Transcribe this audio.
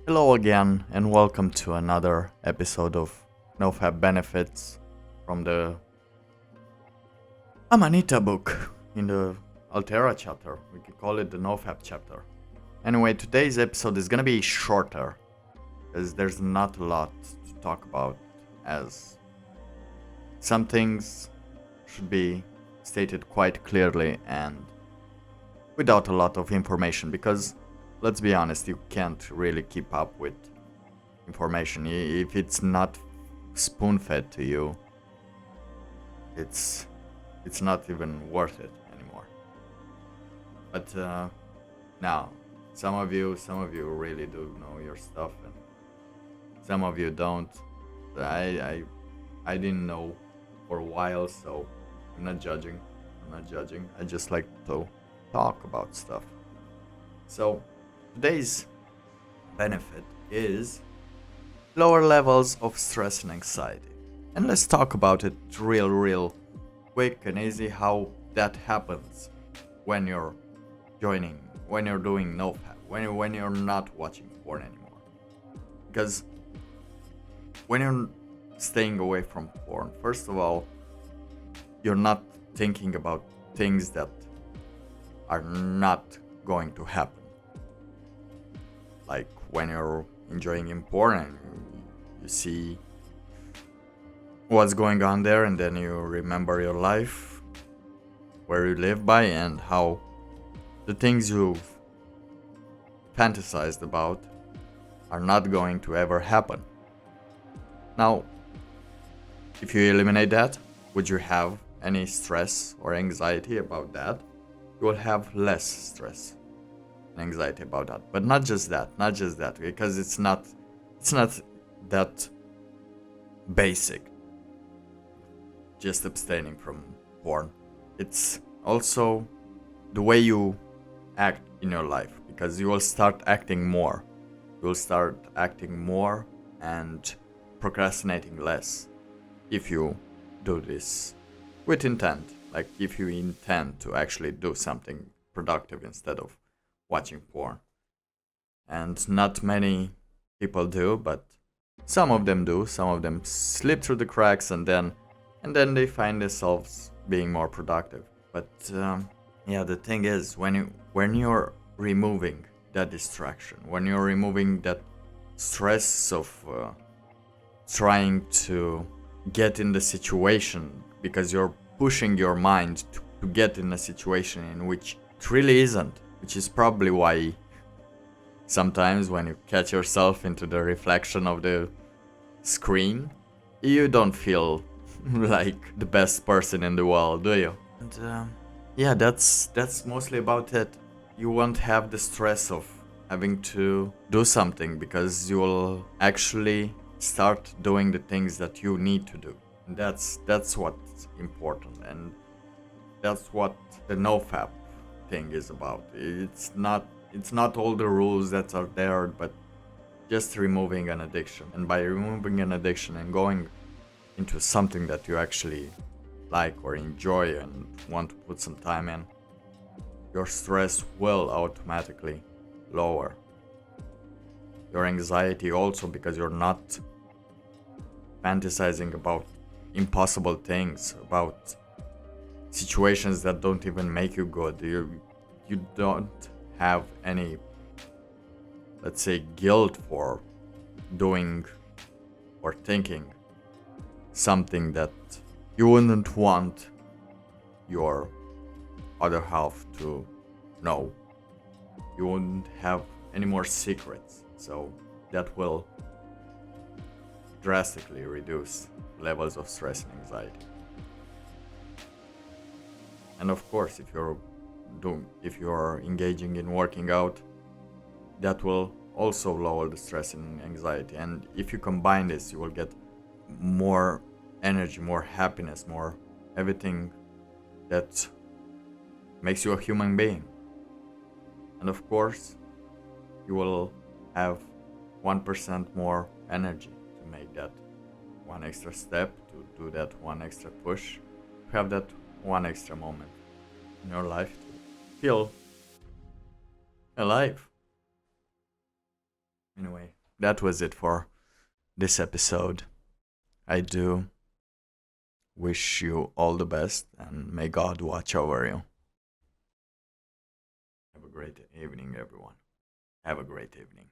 Hello again, and welcome to another episode of NoFap Benefits from the Amanita book in the Altera chapter. We could call it the NoFap chapter. Anyway, today's episode is gonna be shorter because there's not a lot to talk about, as some things should be stated quite clearly and without a lot of information, because let's be honest, you can't really keep up with information if it's not spoon-fed to you. It's not even worth it anymore. But now, some of you really do know your stuff, and some of you don't. I didn't know for a while, so I'm not judging. I just like to talk about stuff. So today's benefit is lower levels of stress and anxiety. And let's talk about it real quick and easy, how that happens when you're doing NoFap, when you're not watching porn anymore. Because when you're staying away from porn, first of all, you're not thinking about things that are not going to happen. Like when you're enjoying in porn and you see what's going on there, and then you remember your life, where you live by, and how the things you've fantasized about are not going to ever happen. Now, if you eliminate that, would you have any stress or anxiety about that? You will have less stress and anxiety about that. But not just that, because it's not that basic, just abstaining from porn. It's also the way you act in your life, because you will start acting more. You will start acting more and procrastinating less if you do this with intent. Like if you intend to actually do something productive instead of watching porn. And not many people do, but some of them do. Some of them slip through the cracks, and then they find themselves being more productive. But the thing is, when you're removing that distraction, when you're removing that stress of trying to get in the situation, because you're pushing your mind to get in a situation in which it really isn't, which is probably why sometimes when you catch yourself into the reflection of the screen, you don't feel like the best person in the world, do you? And that's mostly about it. You won't have the stress of having to do something, because you will actually start doing the things that you need to do. And that's what's important, and that's what the NoFap thing is about. It's not all the rules that are there, but just removing an addiction. And by removing an addiction and going into something that you actually like or enjoy and want to put some time in, your stress will automatically lower. Your anxiety also, because you're not fantasizing about impossible things, about situations that don't even make you good. You don't have any, let's say, guilt for doing or thinking something that you wouldn't want your other half to know. You wouldn't have any more secrets, so that will drastically reduce levels of stress and anxiety. And of course, if you're engaging in working out, that will also lower the stress and anxiety. And if you combine this, you will get more energy, more happiness, more everything that makes you a human being. And of course, you will have 1% more energy to make that one extra step, to do that one extra push, to have that one extra moment in your life to feel alive. Anyway, that was it for this episode. I do wish you all the best, and may God watch over you. Have a great evening, everyone. Have a great evening.